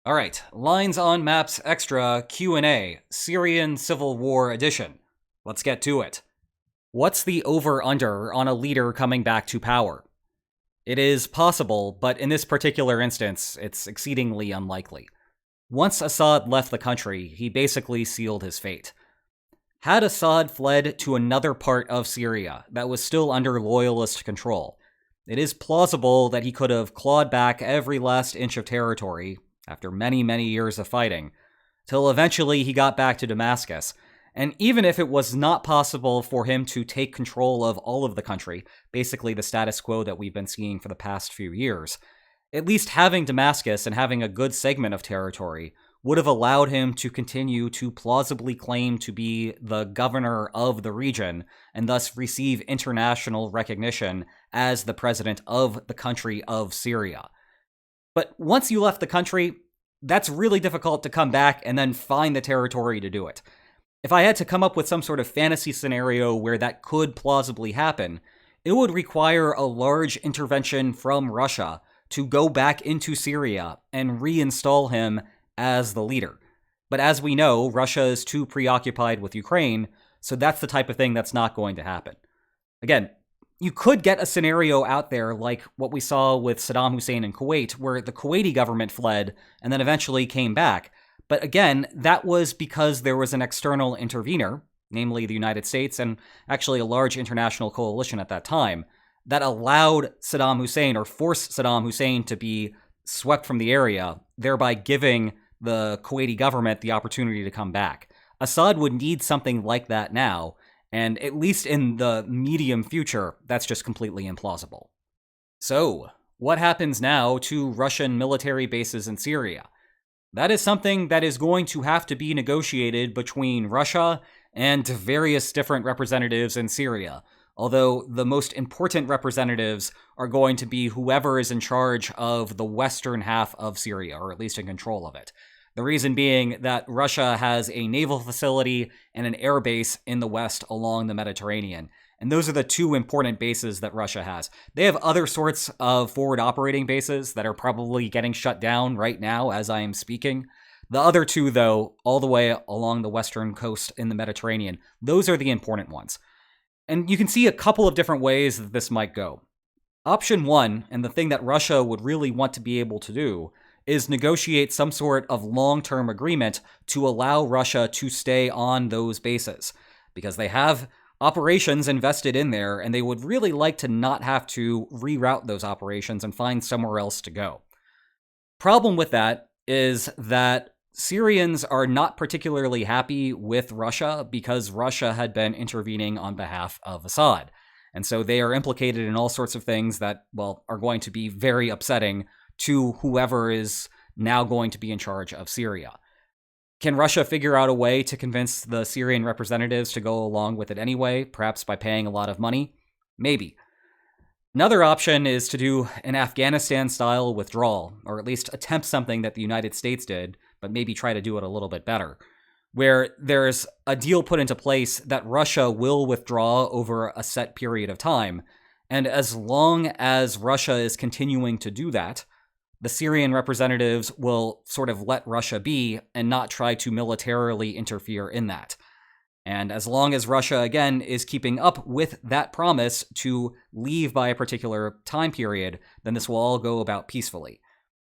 All right, Lines on Maps Extra Q&A, Syrian Civil War Edition. Let's get to it. What's the over-under on a leader coming back to power? It is possible, but in this particular instance, it's exceedingly unlikely. Once Assad left the country, he basically sealed his fate. Had Assad fled to another part of Syria that was still under loyalist control, it is plausible that he could have clawed back every last inch of territory, after many, many years of fighting, till eventually he got back to Damascus. And even if it was not possible for him to take control of all of the country, basically the status quo that we've been seeing for the past few years, at least having Damascus and having a good segment of territory would have allowed him to continue to plausibly claim to be the governor of the region and thus receive international recognition as the president of the country of Syria. But once you left the country, that's really difficult to come back and then find the territory to do it. If I had to come up with some sort of fantasy scenario where that could plausibly happen, it would require a large intervention from Russia to go back into Syria and reinstall him as the leader. But as we know, Russia is too preoccupied with Ukraine, so that's the type of thing that's not going to happen. Again, you could get a scenario out there like what we saw with Saddam Hussein in Kuwait, where the Kuwaiti government fled and then eventually came back. But again, that was because there was an external intervener, namely the United States and actually a large international coalition at that time, that allowed Saddam Hussein or forced Saddam Hussein to be swept from the area, thereby giving the Kuwaiti government the opportunity to come back. Assad would need something like that now, and at least in the medium future, that's just completely implausible. So, what happens now to Russian military bases in Syria? That is something that is going to have to be negotiated between Russia and various different representatives in Syria, although the most important representatives are going to be whoever is in charge of the western half of Syria, or at least in control of it. The reason being that Russia has a naval facility and an air base in the west along the Mediterranean. And those are the two important bases that Russia has. They have other sorts of forward operating bases that are probably getting shut down right now as I am speaking. The other two, though, all the way along the western coast in the Mediterranean, those are the important ones. And you can see a couple of different ways that this might go. Option one, and the thing that Russia would really want to be able to do, is negotiate some sort of long-term agreement to allow Russia to stay on those bases, because they have operations invested in there, and they would really like to not have to reroute those operations and find somewhere else to go. Problem with that is that Syrians are not particularly happy with Russia because Russia had been intervening on behalf of Assad. And so they are implicated in all sorts of things that, well, are going to be very upsetting to whoever is now going to be in charge of Syria. Can Russia figure out a way to convince the Syrian representatives to go along with it anyway, perhaps by paying a lot of money? Maybe. Another option is to do an Afghanistan-style withdrawal, or at least attempt something that the United States did, but maybe try to do it a little bit better, where there's a deal put into place that Russia will withdraw over a set period of time, and as long as Russia is continuing to do that, the Syrian representatives will sort of let Russia be and not try to militarily interfere in that. And as long as Russia, again, is keeping up with that promise to leave by a particular time period, then this will all go about peacefully.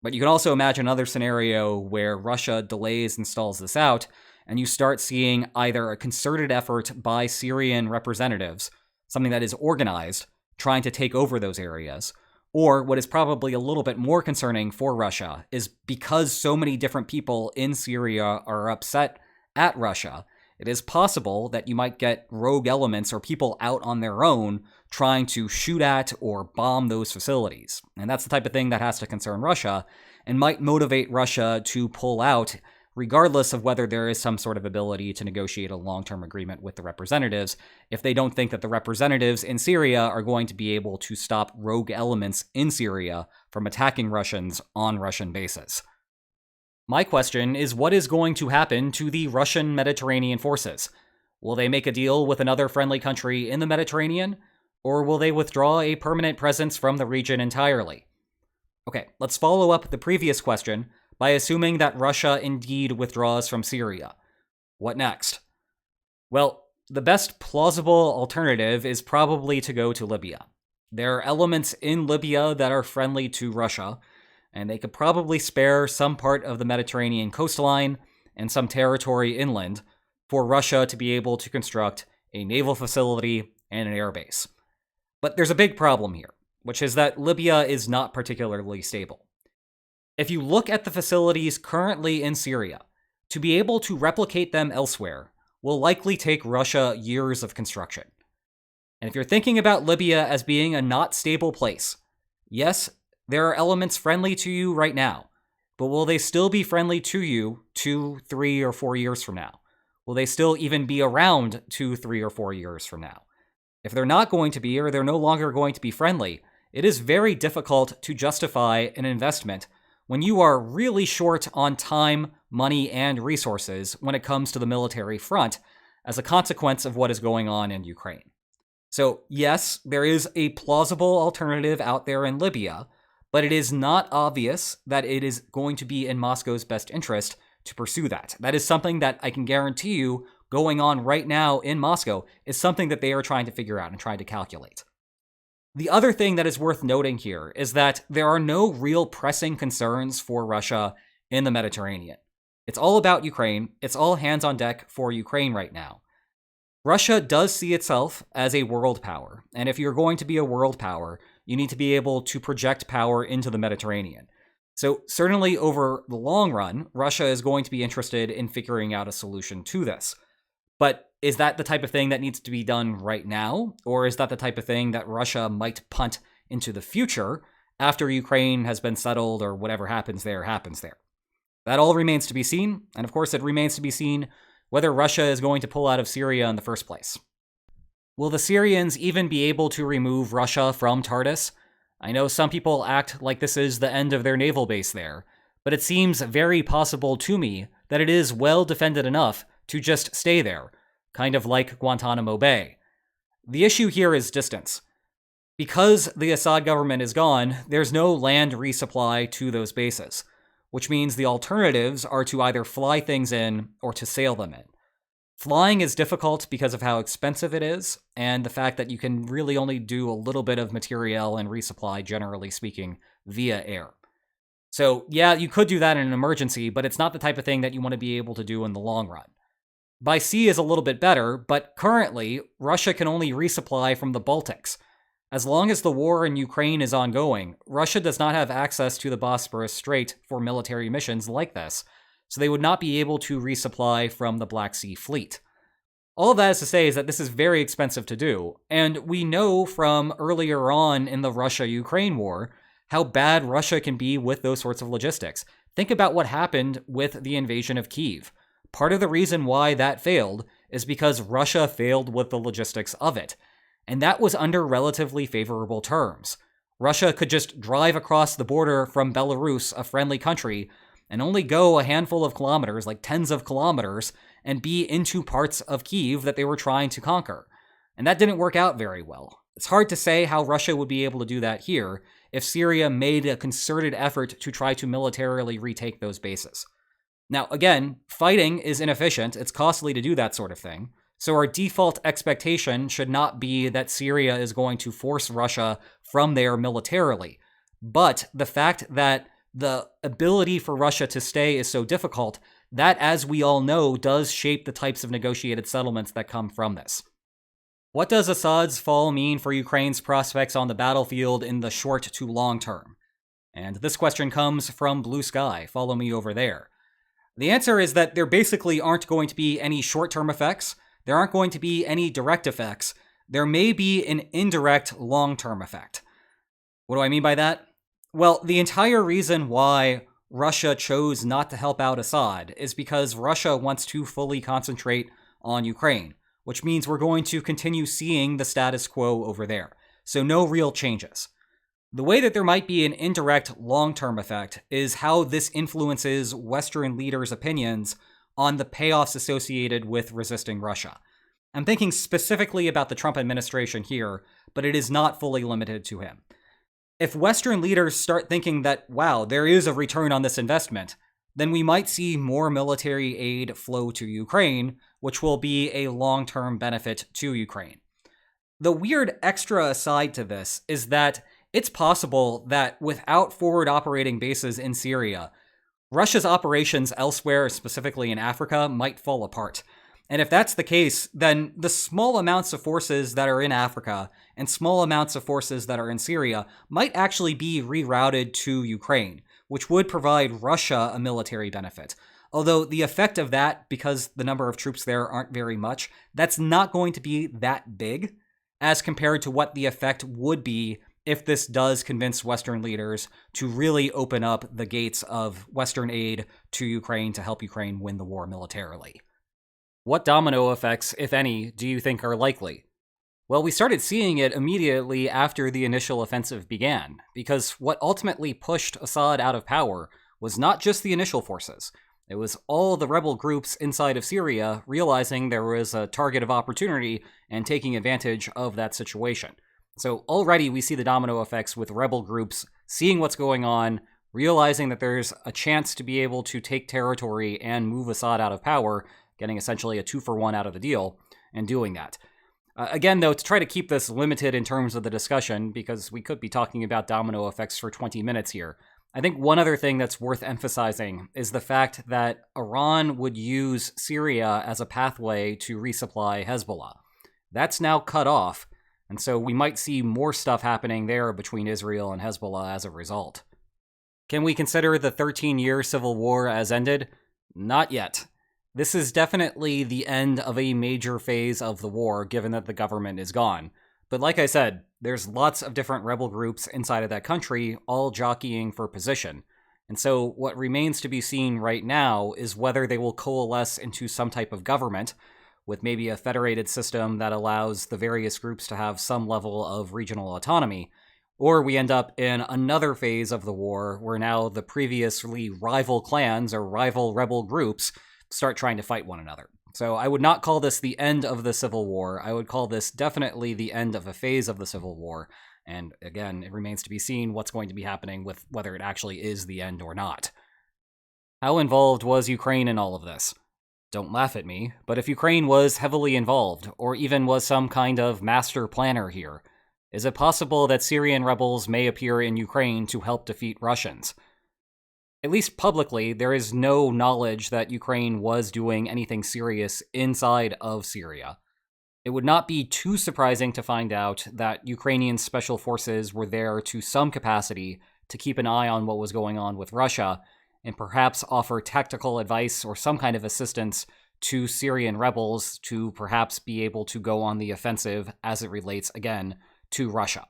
But you can also imagine another scenario where Russia delays and stalls this out, and you start seeing either a concerted effort by Syrian representatives, something that is organized, trying to take over those areas, or what is probably a little bit more concerning for Russia is because so many different people in Syria are upset at Russia, it is possible that you might get rogue elements or people out on their own trying to shoot at or bomb those facilities. And that's the type of thing that has to concern Russia and might motivate Russia to pull out, regardless of whether there is some sort of ability to negotiate a long-term agreement with the representatives, if they don't think that the representatives in Syria are going to be able to stop rogue elements in Syria from attacking Russians on Russian bases. My question is, what is going to happen to the Russian Mediterranean forces? Will they make a deal with another friendly country in the Mediterranean, or will they withdraw a permanent presence from the region entirely? Okay, let's follow up the previous question by assuming that Russia indeed withdraws from Syria. What next? Well, the best plausible alternative is probably to go to Libya. There are elements in Libya that are friendly to Russia, and they could probably spare some part of the Mediterranean coastline and some territory inland for Russia to be able to construct a naval facility and an airbase. But there's a big problem here, which is that Libya is not particularly stable. If you look at the facilities currently in Syria, to be able to replicate them elsewhere will likely take Russia years of construction. And if you're thinking about Libya as being a not stable place, yes, there are elements friendly to you right now, but will they still be friendly to you 2, 3, or 4 years from now? Will they still even be around 2, 3, or 4 years from now? If they're not going to be, or they're no longer going to be friendly, it is very difficult to justify an investment when you are really short on time, money, and resources when it comes to the military front as a consequence of what is going on in Ukraine. So yes, there is a plausible alternative out there in Libya, but it is not obvious that it is going to be in Moscow's best interest to pursue that. That is something that I can guarantee you going on right now in Moscow is something that they are trying to figure out and trying to calculate. The other thing that is worth noting here is that there are no real pressing concerns for Russia in the Mediterranean. It's all about Ukraine. It's all hands on deck for Ukraine right now. Russia does see itself as a world power, and if you're going to be a world power, you need to be able to project power into the Mediterranean. So certainly over the long run, Russia is going to be interested in figuring out a solution to this. But is that the type of thing that needs to be done right now? Or is that the type of thing that Russia might punt into the future after Ukraine has been settled or whatever happens there happens there? That all remains to be seen. And of course, it remains to be seen whether Russia is going to pull out of Syria in the first place. Will the Syrians even be able to remove Russia from Tartus? I know some people act like this is the end of their naval base there, but it seems very possible to me that it is well defended enough to just stay there, kind of like Guantanamo Bay. The issue here is distance. Because the Assad government is gone, there's no land resupply to those bases, which means the alternatives are to either fly things in or to sail them in. Flying is difficult because of how expensive it is, and the fact that you can really only do a little bit of materiel and resupply, generally speaking, via air. So yeah, you could do that in an emergency, but it's not the type of thing that you want to be able to do in the long run. By sea is a little bit better, but currently, Russia can only resupply from the Baltics. As long as the war in Ukraine is ongoing, Russia does not have access to the Bosporus Strait for military missions like this, so they would not be able to resupply from the Black Sea Fleet. All of that is to say is that this is very expensive to do, and we know from earlier on in the Russia-Ukraine war how bad Russia can be with those sorts of logistics. Think about what happened with the invasion of Kyiv. Part of the reason why that failed is because Russia failed with the logistics of it, and that was under relatively favorable terms. Russia could just drive across the border from Belarus, a friendly country, and only go a handful of kilometers, like tens of kilometers, and be into parts of Kyiv that they were trying to conquer. And that didn't work out very well. It's hard to say how Russia would be able to do that here if Syria made a concerted effort to try to militarily retake those bases. Now, again, fighting is inefficient. It's costly to do that sort of thing. So our default expectation should not be that Syria is going to force Russia from there militarily. But the fact that the ability for Russia to stay is so difficult, that, as we all know, does shape the types of negotiated settlements that come from this. What does Assad's fall mean for Ukraine's prospects on the battlefield in the short to long term? And this question comes from Blue Sky. Follow me over there. The answer is that there basically aren't going to be any short-term effects. There aren't going to be any direct effects. There may be an indirect long-term effect. What do I mean by that? Well, the entire reason why Russia chose not to help out Assad is because Russia wants to fully concentrate on Ukraine, which means we're going to continue seeing the status quo over there. So no real changes. The way that there might be an indirect long-term effect is how this influences Western leaders' opinions on the payoffs associated with resisting Russia. I'm thinking specifically about the Trump administration here, but it is not fully limited to him. If Western leaders start thinking that, wow, there is a return on this investment, then we might see more military aid flow to Ukraine, which will be a long-term benefit to Ukraine. The weird extra aside to this is that it's possible that without forward operating bases in Syria, Russia's operations elsewhere, specifically in Africa, might fall apart. And if that's the case, then the small amounts of forces that are in Africa and small amounts of forces that are in Syria might actually be rerouted to Ukraine, which would provide Russia a military benefit. Although the effect of that, because the number of troops there aren't very much, that's not going to be that big as compared to what the effect would be if this does convince Western leaders to really open up the gates of Western aid to Ukraine to help Ukraine win the war militarily. What domino effects, if any, do you think are likely? Well, we started seeing it immediately after the initial offensive began, because what ultimately pushed Assad out of power was not just the initial forces. It was all the rebel groups inside of Syria realizing there was a target of opportunity and taking advantage of that situation. So already we see the domino effects with rebel groups seeing what's going on, realizing that there's a chance to be able to take territory and move Assad out of power, getting essentially a 2-for-1 out of the deal, and doing that. Again, though, to try to keep this limited in terms of the discussion, because we could be talking about domino effects for 20 minutes here, I think one other thing that's worth emphasizing is the fact that Iran would use Syria as a pathway to resupply Hezbollah. That's now cut off, and so we might see more stuff happening there between Israel and Hezbollah as a result. Can we consider the 13-year civil war as ended? Not yet. This is definitely the end of a major phase of the war, given that the government is gone. But like I said, there's lots of different rebel groups inside of that country, all jockeying for position. And so what remains to be seen right now is whether they will coalesce into some type of government, with maybe a federated system that allows the various groups to have some level of regional autonomy, or we end up in another phase of the war where now the previously rival clans or rival rebel groups start trying to fight one another. So I would not call this the end of the Civil War. I would call this definitely the end of a phase of the Civil War. And again, it remains to be seen what's going to be happening with whether it actually is the end or not. How involved was Ukraine in all of this? Don't laugh at me, but if Ukraine was heavily involved, or even was some kind of master planner here, is it possible that Syrian rebels may appear in Ukraine to help defeat Russians? At least publicly, there is no knowledge that Ukraine was doing anything serious inside of Syria. It would not be too surprising to find out that Ukrainian special forces were there to some capacity to keep an eye on what was going on with Russia, and perhaps offer tactical advice or some kind of assistance to Syrian rebels to perhaps be able to go on the offensive as it relates, again, to Russia.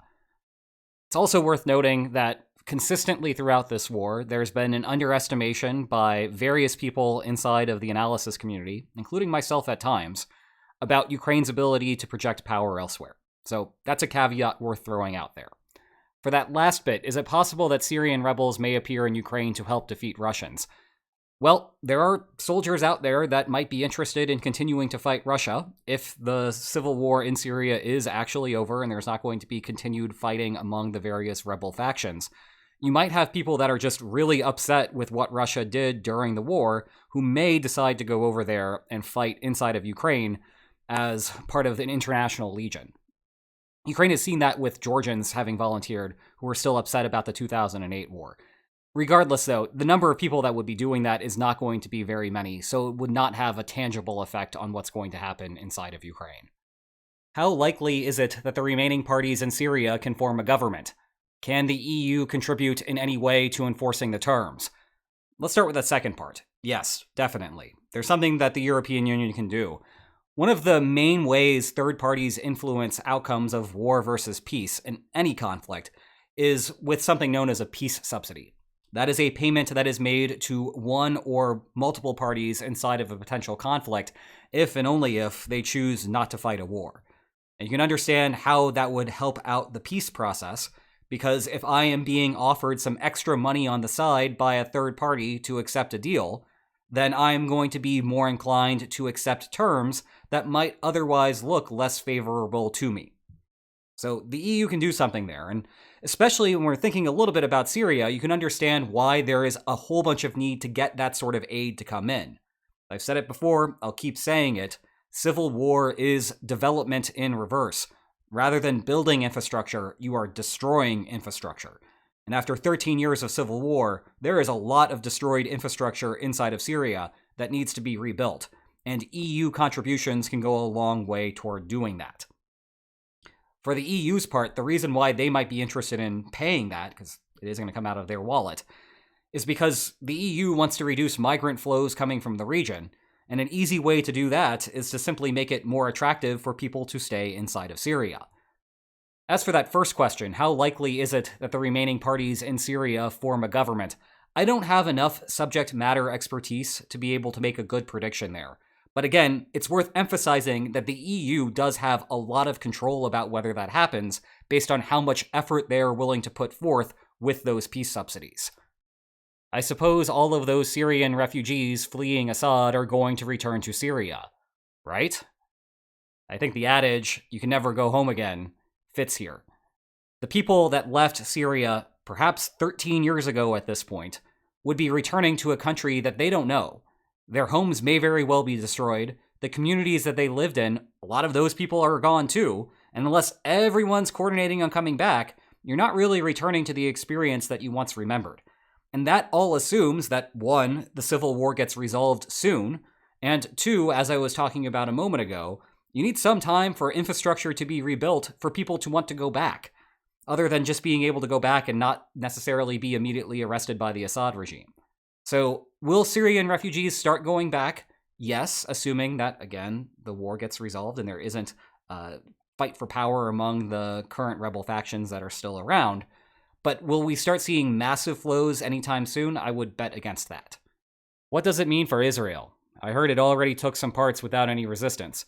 It's also worth noting that consistently throughout this war, there's been an underestimation by various people inside of the analysis community, including myself at times, about Ukraine's ability to project power elsewhere. So that's a caveat worth throwing out there. For that last bit, is it possible that Syrian rebels may appear in Ukraine to help defeat Russians? Well, there are soldiers out there that might be interested in continuing to fight Russia if the civil war in Syria is actually over and there's not going to be continued fighting among the various rebel factions. You might have people that are just really upset with what Russia did during the war who may decide to go over there and fight inside of Ukraine as part of an international legion. Ukraine has seen that with Georgians having volunteered who are still upset about the 2008 war. Regardless, though, the number of people that would be doing that is not going to be very many, so it would not have a tangible effect on what's going to happen inside of Ukraine. How likely is it that the remaining parties in Syria can form a government? Can the EU contribute in any way to enforcing the terms? Let's start with the second part. Yes, definitely. There's something that the European Union can do. One of the main ways third parties influence outcomes of war versus peace in any conflict is with something known as a peace subsidy. That is a payment that is made to one or multiple parties inside of a potential conflict if and only if they choose not to fight a war. And you can understand how that would help out the peace process, because if I am being offered some extra money on the side by a third party to accept a deal, then I'm going to be more inclined to accept terms that might otherwise look less favorable to me. So the EU can do something there, and Especially when we're thinking a little bit about Syria, you can understand why there is a whole bunch of need to get that sort of aid to come in. I've said it before, I'll keep saying it. Civil war is development in reverse. Rather than building infrastructure, you are destroying infrastructure. And after 13 years of civil war, there is a lot of destroyed infrastructure inside of Syria that needs to be rebuilt. And EU contributions can go a long way toward doing that. For the EU's part, the reason why they might be interested in paying that, because it is going to come out of their wallet, is because the EU wants to reduce migrant flows coming from the region, and an easy way to do that is to simply make it more attractive for people to stay inside of Syria. As for that first question, how likely is it that the remaining parties in Syria form a government? I don't have enough subject matter expertise to be able to make a good prediction there. But again, it's worth emphasizing that the EU does have a lot of control about whether that happens based on how much effort they're willing to put forth with those peace subsidies. I suppose all of those Syrian refugees fleeing Assad are going to return to Syria, right? I think the adage, you can never go home again, fits here. The people that left Syria perhaps 13 years ago at this point would be returning to a country that they don't know. Their homes may very well be destroyed. The communities that they lived in, a lot of those people are gone too. And unless everyone's coordinating on coming back, you're not really returning to the experience that you once remembered. And that all assumes that, one, the civil war gets resolved soon, and two, as I was talking about a moment ago, you need some time for infrastructure to be rebuilt for people to want to go back, other than just being able to go back and not necessarily be immediately arrested by the Assad regime. So, will Syrian refugees start going back? Yes, assuming that, again, the war gets resolved and there isn't a fight for power among the current rebel factions that are still around. But will we start seeing massive flows anytime soon? I would bet against that. What does it mean for Israel? I heard it already took some parts without any resistance.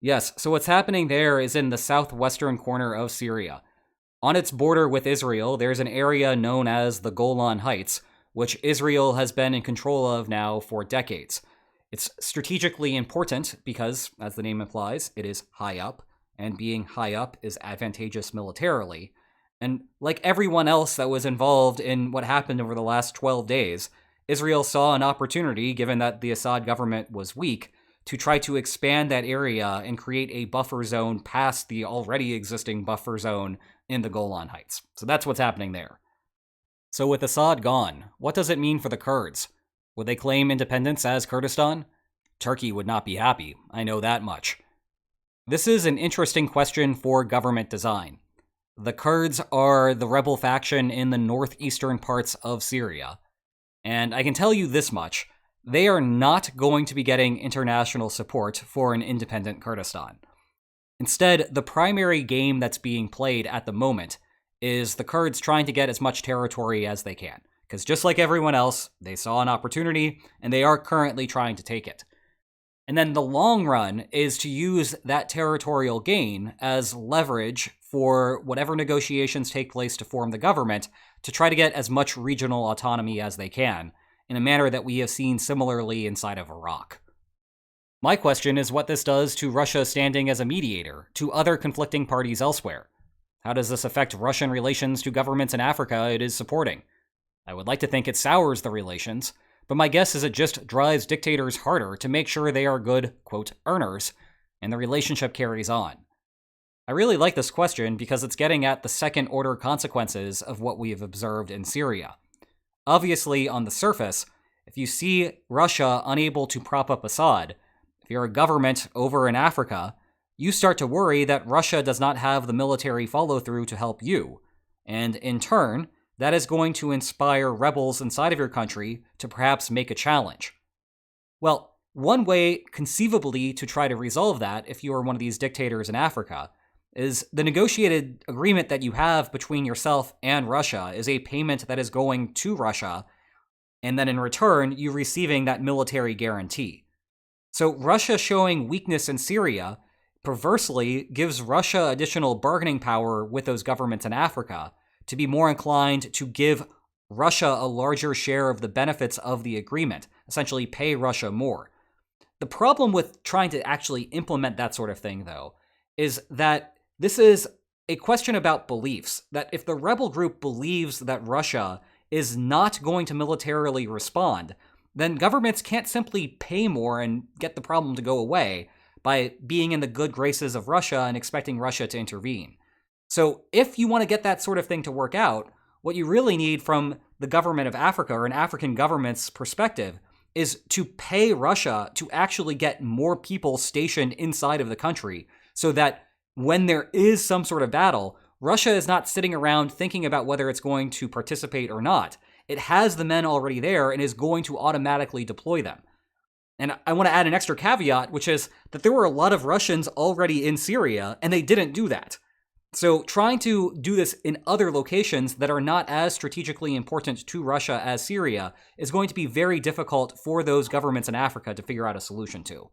Yes, so what's happening there is in the southwestern corner of Syria. On its border with Israel, there's an area known as the Golan Heights, which Israel has been in control of now for decades. It's strategically important because, as the name implies, it is high up, and being high up is advantageous militarily. And like everyone else that was involved in what happened over the last 12 days, Israel saw an opportunity, given that the Assad government was weak, to try to expand that area and create a buffer zone past the already existing buffer zone in the Golan Heights. So that's what's happening there. So with Assad gone, what does it mean for the Kurds? Would they claim independence as Kurdistan? Turkey would not be happy, I know that much. This is an interesting question for government design. The Kurds are the rebel faction in the northeastern parts of Syria. And I can tell you this much, they are not going to be getting international support for an independent Kurdistan. Instead, the primary game that's being played at the moment is the Kurds trying to get as much territory as they can. Because just like everyone else, they saw an opportunity, and they are currently trying to take it. And then the long run is to use that territorial gain as leverage for whatever negotiations take place to form the government to try to get as much regional autonomy as they can, in a manner that we have seen similarly inside of Iraq. My question is what this does to Russia standing as a mediator to other conflicting parties elsewhere. How does this affect Russian relations to governments in Africa it is supporting? I would like to think it sours the relations, but my guess is it just drives dictators harder to make sure they are good, quote, earners, and the relationship carries on. I really like this question because it's getting at the second-order consequences of what we have observed in Syria. Obviously, on the surface, if you see Russia unable to prop up Assad, if you're a government over in Africa, you start to worry that Russia does not have the military follow-through to help you, and in turn, that is going to inspire rebels inside of your country to perhaps make a challenge. Well, one way conceivably to try to resolve that, if you are one of these dictators in Africa, is the negotiated agreement that you have between yourself and Russia is a payment that is going to Russia, and then in return, you receiving that military guarantee. So Russia showing weakness in Syria perversely gives Russia additional bargaining power with those governments in Africa to be more inclined to give Russia a larger share of the benefits of the agreement, essentially pay Russia more. The problem with trying to actually implement that sort of thing, though, is that this is a question about beliefs, that if the rebel group believes that Russia is not going to militarily respond, then governments can't simply pay more and get the problem to go away by being in the good graces of Russia and expecting Russia to intervene. So if you want to get that sort of thing to work out, what you really need from the government of Africa or an African government's perspective is to pay Russia to actually get more people stationed inside of the country so that when there is some sort of battle, Russia is not sitting around thinking about whether it's going to participate or not. It has the men already there and is going to automatically deploy them. And I want to add an extra caveat, which is that there were a lot of Russians already in Syria, and they didn't do that. So trying to do this in other locations that are not as strategically important to Russia as Syria is going to be very difficult for those governments in Africa to figure out a solution to.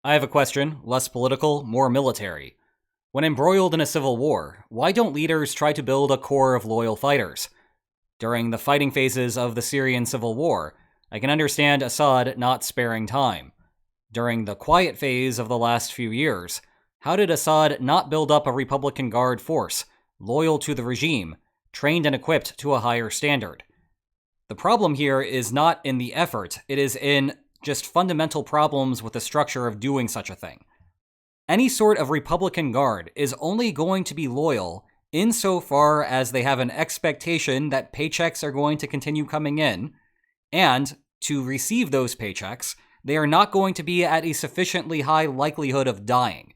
I have a question, less political, more military. When embroiled in a civil war, why don't leaders try to build a core of loyal fighters? During the fighting phases of the Syrian civil war, I can understand Assad not sparing time. During the quiet phase of the last few years, how did Assad not build up a Republican Guard force, loyal to the regime, trained and equipped to a higher standard? The problem here is not in the effort, it is in just fundamental problems with the structure of doing such a thing. Any sort of Republican Guard is only going to be loyal insofar as they have an expectation that paychecks are going to continue coming in, and to receive those paychecks, they are not going to be at a sufficiently high likelihood of dying.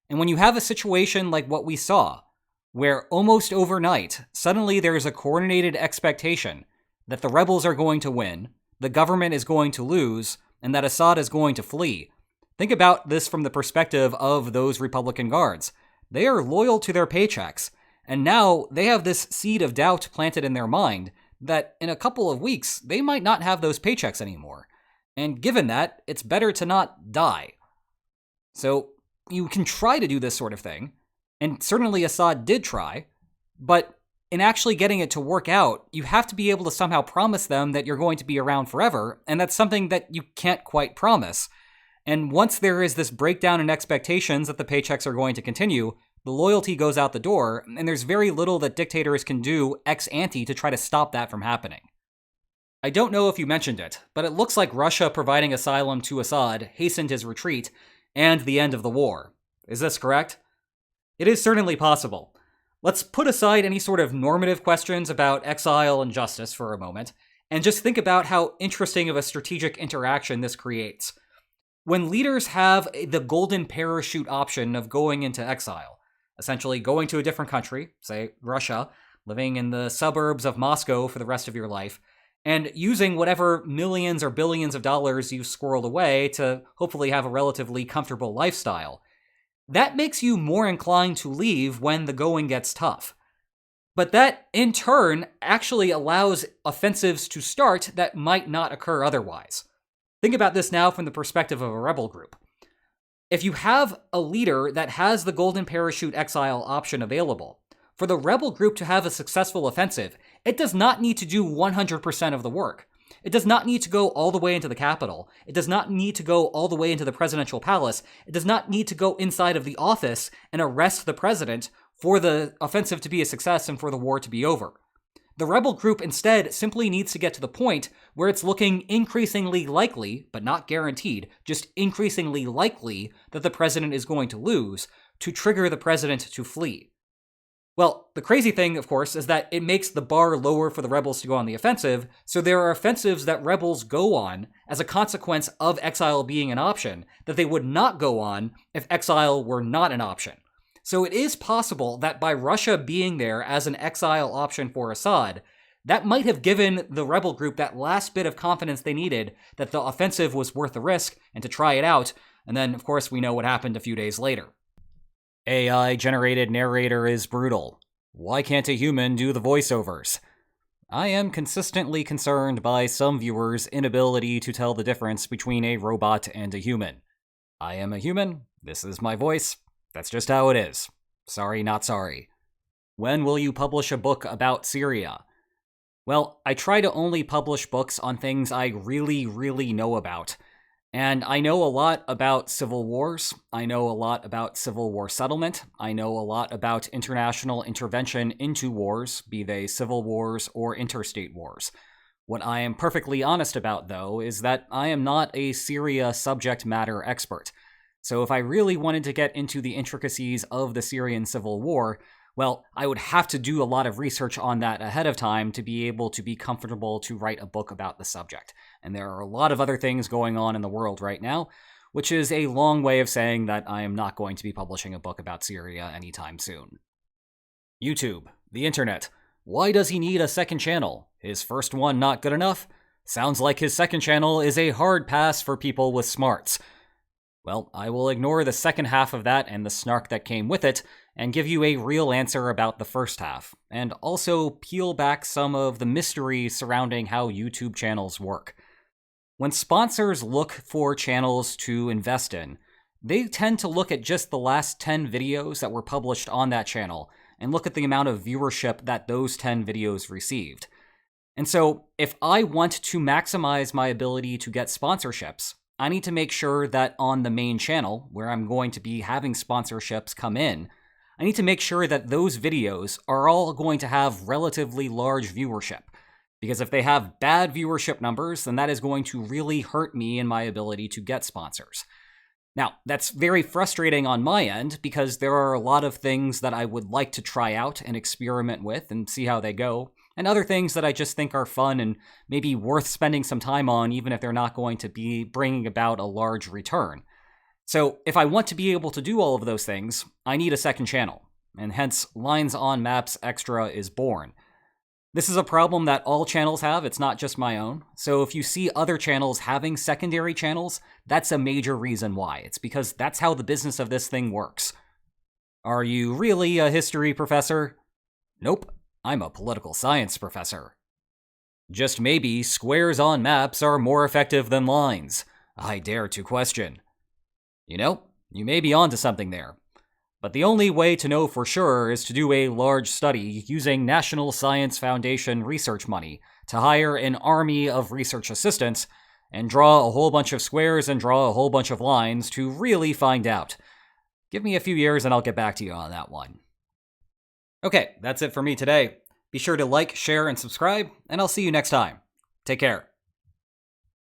And when you have a situation like what we saw, where almost overnight, suddenly there is a coordinated expectation that the rebels are going to win, the government is going to lose, and that Assad is going to flee, think about this from the perspective of those Republican Guards. They are loyal to their paychecks, and now they have this seed of doubt planted in their mind that in a couple of weeks, they might not have those paychecks anymore. And given that, it's better to not die. So you can try to do this sort of thing, and certainly Assad did try, but in actually getting it to work out, you have to be able to somehow promise them that you're going to be around forever, and that's something that you can't quite promise. And once there is this breakdown in expectations that the paychecks are going to continue, the loyalty goes out the door, and there's very little that dictators can do ex ante to try to stop that from happening. I don't know if you mentioned it, but it looks like Russia providing asylum to Assad hastened his retreat and the end of the war. Is this correct? It is certainly possible. Let's put aside any sort of normative questions about exile and justice for a moment, and just think about how interesting of a strategic interaction this creates. When leaders have the golden parachute option of going into exile, essentially going to a different country, say Russia, living in the suburbs of Moscow for the rest of your life, and using whatever millions or billions of dollars you've squirreled away to hopefully have a relatively comfortable lifestyle, that makes you more inclined to leave when the going gets tough. But that, in turn, actually allows offensives to start that might not occur otherwise. Think about this now from the perspective of a rebel group. If you have a leader that has the golden parachute exile option available, for the rebel group to have a successful offensive, it does not need to do 100% of the work. It does not need to go all the way into the capital. It does not need to go all the way into the presidential palace. It does not need to go inside of the office and arrest the president for the offensive to be a success and for the war to be over. The rebel group instead simply needs to get to the point where it's looking increasingly likely, but not guaranteed, just increasingly likely that the president is going to lose to trigger the president to flee. Well, the crazy thing, of course, is that it makes the bar lower for the rebels to go on the offensive, so there are offensives that rebels go on as a consequence of exile being an option that they would not go on if exile were not an option. So it is possible that by Russia being there as an exile option for Assad, that might have given the rebel group that last bit of confidence they needed that the offensive was worth the risk and to try it out, and then, of course, we know what happened a few days later. AI-generated narrator is brutal. Why can't a human do the voiceovers? I am consistently concerned by some viewers' inability to tell the difference between a robot and a human. I am a human, this is my voice, that's just how it is. Sorry, not sorry. When will you publish a book about Syria? Well, I try to only publish books on things I really know about. And I know a lot about civil wars. I know a lot about civil war settlement. I know a lot about international intervention into wars, be they civil wars or interstate wars. What I am perfectly honest about, though, is that I am not a Syria subject matter expert. So if I really wanted to get into the intricacies of the Syrian civil war, well, I would have to do a lot of research on that ahead of time to be able to be comfortable to write a book about the subject. And there are a lot of other things going on in the world right now, which is a long way of saying that I am not going to be publishing a book about Syria anytime soon. YouTube, the internet. Why does he need a second channel? His first one not good enough? Sounds like his second channel is a hard pass for people with smarts. Well, I will ignore the second half of that and the snark that came with it, and give you a real answer about the first half, and also peel back some of the mystery surrounding how YouTube channels work. When sponsors look for channels to invest in, they tend to look at just the last 10 videos that were published on that channel, and look at the amount of viewership that those 10 videos received. And so, if I want to maximize my ability to get sponsorships, I need to make sure that on the main channel, where I'm going to be having sponsorships come in, I need to make sure that those videos are all going to have relatively large viewership. Because if they have bad viewership numbers, then that is going to really hurt me in my ability to get sponsors. Now, that's very frustrating on my end, because there are a lot of things that I would like to try out and experiment with and see how they go, and other things that I just think are fun and maybe worth spending some time on, even if they're not going to be bringing about a large return. So if I want to be able to do all of those things, I need a second channel, and hence Lines on Maps Extra is born. This is a problem that all channels have, it's not just my own. So if you see other channels having secondary channels, that's a major reason why. It's because that's how the business of this thing works. Are you really a history professor? Nope, I'm a political science professor. Just maybe squares on maps are more effective than lines. I dare to question. You know, you may be onto something there. But the only way to know for sure is to do a large study using National Science Foundation research money to hire an army of research assistants and draw a whole bunch of squares and draw a whole bunch of lines to really find out. Give me a few years and I'll get back to you on that one. Okay, that's it for me today. Be sure to like, share, and subscribe, and I'll see you next time. Take care.